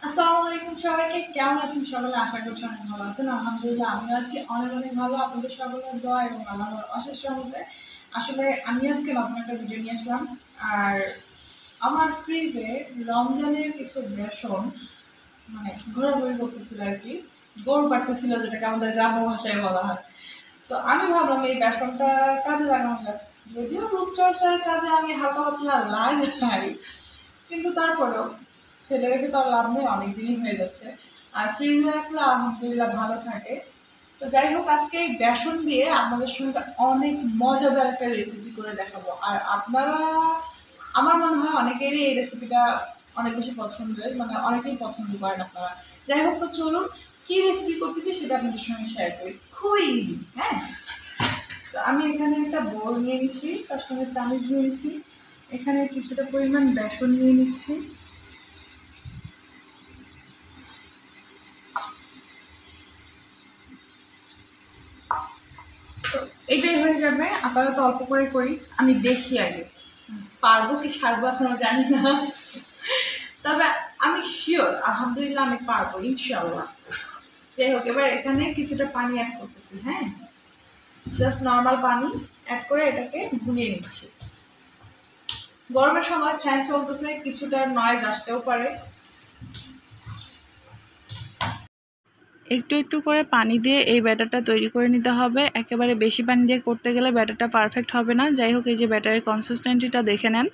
আসসালামু আলাইকুম সবাইকে, কেমন আছেন সকলে? আশা করছি অনেক ভালো আছেন। আলহামদুলিল্লাহ আমিও আছি অনেক অনেক ভালো। আপনাদের সকলের দোয়া এবং আল্লাহর অশেষ রহমতে। আসলে আমি আজকে নতুন একটা ভিডিও নিয়ে আসলাম। আর আমার ফ্রিজে রমজানের কিছু বেসন মানে ঘোরাঘুরি করতেছিল আর কি, গড় পাড়তেছিল, যেটাকে আমাদের গ্রাম্য ভাষায় বলা হয়। তো আমি ভাবলাম এই বেসনটা কাজে লাগানো যায়। যদিও রূপচর্চার কাজে আমি হালকা পাতলা লাগাই, কিন্তু তারপরেও ফেলে রেখে তো আর লাভ নেই, অনেক দিনই হয়ে যাচ্ছে। আর ফ্রিজে রাখলে আলহামদুলিল্লাহ ভালো থাকে। তো যাই হোক, আজকে এই বেসন দিয়ে আপনাদের সঙ্গে অনেক মজাদার একটা রেসিপি করে দেখাবো। আর আপনারা, আমার মনে হয় অনেকেরই এই রেসিপিটা অনেক বেশি পছন্দের, মানে অনেকেই পছন্দ করেন আপনারা। যাই হোক, তো চলুন কি রেসিপি করতেছি সেটা আপনাদের সঙ্গে শেয়ার করি। খুবই ইজি। হ্যাঁ, তো আমি এখানে একটা বোল নিয়ে নিচ্ছি, তার সঙ্গে চামচ নিয়ে নিচ্ছি। এখানে কিছুটা পরিমাণ বেসন নিয়ে নিচ্ছি। তো এটাই হয়ে যাবে। আপাতত অল্প করে করি, আমি দেখি আগে পারবো কি সারবো এখনো জানি না, তবে আমি শিওর আলহামদুলিল্লাহ আমি পারবো ইনশাল্লাহ। যাই হোক, এবার এখানে কিছুটা পানি অ্যাড করতেছি। হ্যাঁ, জাস্ট নর্মাল পানি অ্যাড করে এটাকে ভুনিয়ে নিচ্ছি। গরমের সময় ফ্যান চলতেছে, কিছুটা নয়েজ আসতেও পারে। একটু একটু করে পানি দিয়ে এই ব্যাটারটা তৈরি করে নিতে হবে। একেবারে বেশি পানি দিয়ে করতে গেলে ব্যাটারটা পারফেক্ট হবে না। যাই হোক, এই যে ব্যাটারের কনসিস্টেন্সিটা দেখে নেন।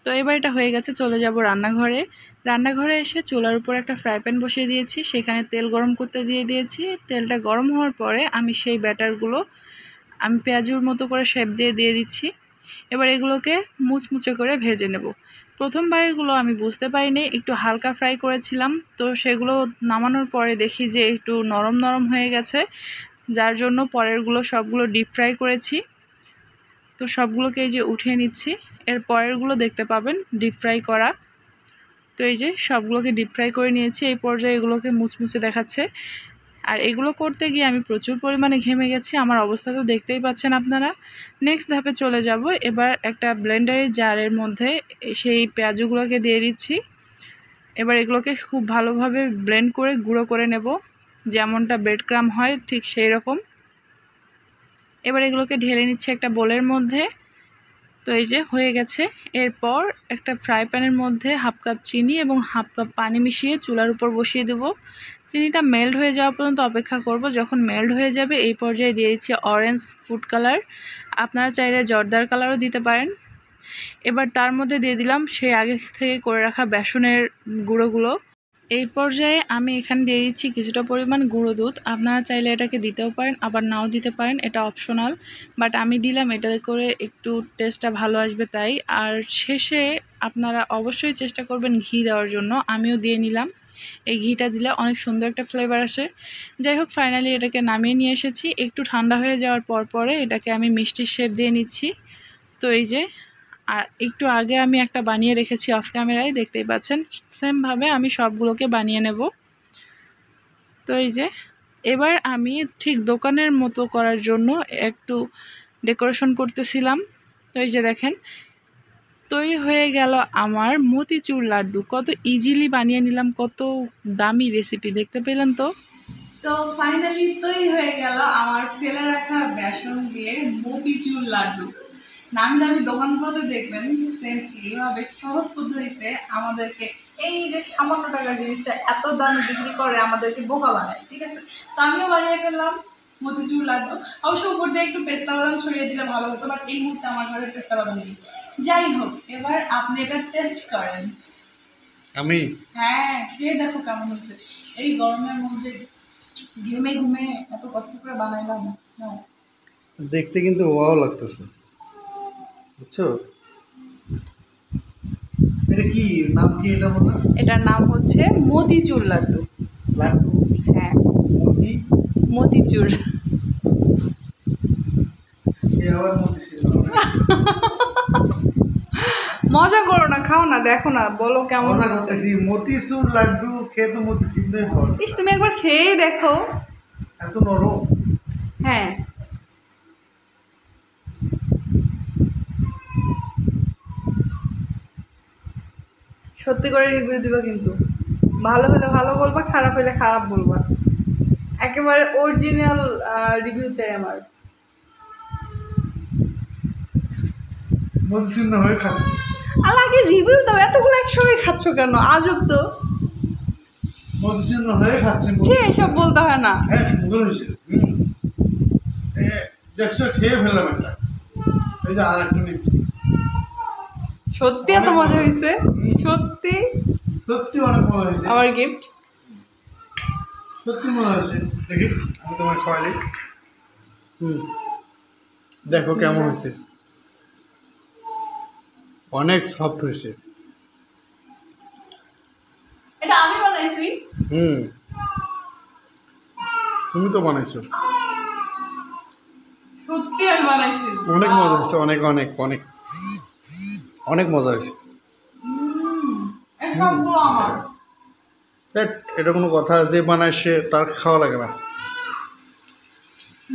তো এবার এটা হয়ে গেছে, চলে যাব রান্নাঘরে। রান্নাঘরে এসে চুলার উপর একটা ফ্রাই প্যান বসিয়ে দিয়েছি, সেখানে তেল গরম করতে দিয়ে দিয়েছি। তেলটা গরম হওয়ার পরে আমি সেই ব্যাটারগুলো আমি পেঁয়াজুর মতো করে শেপ দিয়ে দিয়ে দিচ্ছি। এবার এগুলোকে মুচমুচে করে ভেজে নেব। প্রথমবারগুলো আমি বুঝতে পারিনি, একটু হালকা ফ্রাই করেছিলাম, তো সেগুলো নামানোর পরে দেখি যে একটু নরম নরম হয়ে গেছে, যার জন্য পরেরগুলো সবগুলো ডিপ ফ্রাই করেছি। তো সবগুলোকে এই যে উঠিয়ে নিচ্ছি। এর পরেরগুলো দেখতে পাবেন ডিপ ফ্রাই করা। তো এই যে সবগুলোকে ডিপ ফ্রাই করে নিয়েছি। এই পর্যায়ে এগুলোকে মুচমুচে দেখাচ্ছে। আর এগুলো করতে গিয়ে আমি প্রচুর পরিমাণে ঘেমে গেছি, আমার অবস্থা তো দেখতেই পাচ্ছেন আপনারা। নেক্সট ধাপে চলে যাব। এবার একটা ব্লেন্ডারের জারের মধ্যে সেই পেঁয়াজগুলোকে দিয়ে দিচ্ছি। এবার এগুলোকে খুব ভালোভাবে ব্লেন্ড করে গুঁড়ো করে নেব, যেমনটা ব্রেড ক্রাম হয় ঠিক সেই রকম। এবার এগুলোকে ঢেলে নিচ্ছে একটা বোলের মধ্যে। তো এই যে হয়ে গেছে। এরপর একটা ফ্রাই প্যানের মধ্যে হাফ কাপ চিনি এবং হাফ কাপ পানি মিশিয়ে চুলার উপর বসিয়ে দেব। চিনিটা মেল্ট হয়ে যাওয়া পর্যন্ত অপেক্ষা করব। যখন মেল্ট হয়ে যাবে এই পর্যায়ে দিয়ে দিচ্ছি অরেঞ্জ ফুড কালার, আপনারা চাইলে জর্দার কালারও দিতে পারেন। এবার তার মধ্যে দিয়ে দিলাম সেই আগে থেকে করে রাখা বেসনের গুঁড়োগুলো। এই পর্যায়ে আমি এখানে দিয়ে দিচ্ছি কিছুটা পরিমাণ গুঁড়ো দুধ। আপনারা চাইলে এটাকে দিতেও পারেন, আবার নাও দিতে পারেন, এটা অপশনাল। বাট আমি দিলাম, এটা করে একটু টেস্টটা ভালো আসবে তাই। আর শেষে আপনারা অবশ্যই চেষ্টা করবেন ঘি দেওয়ার জন্য, আমিও দিয়ে নিলাম। এই ঘিটা দিলে অনেক সুন্দর একটা ফ্লেভার আসে। যাই হোক, ফাইনালি এটাকে নামিয়ে নিয়ে এসেছি। একটু ঠান্ডা হয়ে যাওয়ার পরে এটাকে আমি মিষ্টির শেপ দিয়ে নিচ্ছি। তো এই যে, আর একটু আগে আমি একটা বানিয়ে রেখেছি অফ ক্যামেরায়, দেখতেই পাচ্ছেন। সেমভাবে আমি সবগুলোকে বানিয়ে নেব। তো এই যে, এবার আমি ঠিক দোকানের মতো করার জন্য একটু ডেকোরেশন করতেছিলাম। তো এই যে দেখেন, তৈরি হয়ে গেল আমার মতিচুর লাড্ডু। কত ইজিলি বানিয়ে নিলাম, কত দামি রেসিপি, দেখতে পেলেন তো। তো ফাইনালি তৈরি হয়ে গেল আমার ফেলে রাখা বেসন দিয়ে মতিচুর লাড্ডু। নামি দামি দোকানগুলোতে দেখবেন সেম এইভাবে সহজ পদ্ধতিতে আমাদেরকে এই যে সামান্য টাকার জিনিসটা এত দামে বিক্রি করে আমাদেরকে বোকা বানায়। ঠিক আছে, তো আমিও বানিয়ে ফেললাম মতিচুর লাড্ডু। অবশ্য উপর দিয়ে একটু পেস্তা বাদাম ছড়িয়ে দিলে ভালো হতো, বাট এই মুহূর্তে আমার ঘরে পেস্তা বাদাম নেই। যাই হোক, এবার আপনি এটা টেস্ট করেন। আমি হ্যাঁ, খেয়ে দেখো কেমন হচ্ছে। এই গরমের মধ্যে ঘেমে ঘুমে এত কষ্ট করে বানাইলাম না। দেখতে কিন্তু ওয়াও লাগতেছে, বুঝছো? এটা কি নাম, কি এটা বললাম? এটার নাম হচ্ছে মতিচুর লাড্ডু। লাড্ডু? হ্যাঁ, মতি? মতিচুর। এ আবার মতি ছিল? মজা করো না, খাও না, দেখো না, বলো কেমন মজা হচ্ছে। করতেছি। মতিচুর লাড্ডু খেয়ে তো মতি সিদ্ধই ফল। ইস, তুমি একবার খেয়ে দেখো। এত নরম। হ্যাঁ, সত্যি করে রিভিউ দিবা কিন্তু। ভালো হলে ভালো বলবা, খারাপ হলে খারাপ বলবা। একেবারে অরিজিনাল রিভিউ চাই আমার। মধুসূদন হয়ে খাচ্ছি। আগে রিভিউ দাও, এতগুলো একসঙ্গে খাচ্ছ কেন? আজব তো। মধুসূদন হয়ে খাচ্ছি। সে এসব বলতে হয় না। হ্যাঁ সুন্দর হয়েছে। দেখছো খেয়ে ফেললাম একটা, এই যে আর একটু নিচ্ছি। সত্যি এত মজা হয়েছে? সত্যি সত্যি অনেক মজা হয়েছে। আমার গিফট সত্যি মজা হয়েছে। দেখি আমি তোমায় খাওয়াই। দেখো কেমন হয়েছে, অনেক সফট হয়েছে। এটা আমি বানাইছি। তুমি তো বানাইছো। সত্যি আমি বানাইছি। অনেক মজা হয়েছে, অনেক অনেক অনেক অনেক মজা হয়েছে। সবগুলো আমার। এটা কোনো কথা? যে বানায় সে তার খাওয়া লাগে না।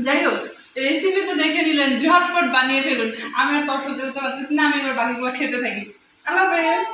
যাই হোক, রেসিপি তো দেখে নিলেন, ঝটপট বানিয়ে ফেলুন। আমি আর তর সহ্য করতে পারতেছি না, আমি এবার বাকিগুলো খেতে থাকি। আল্লাহ হাফেজ।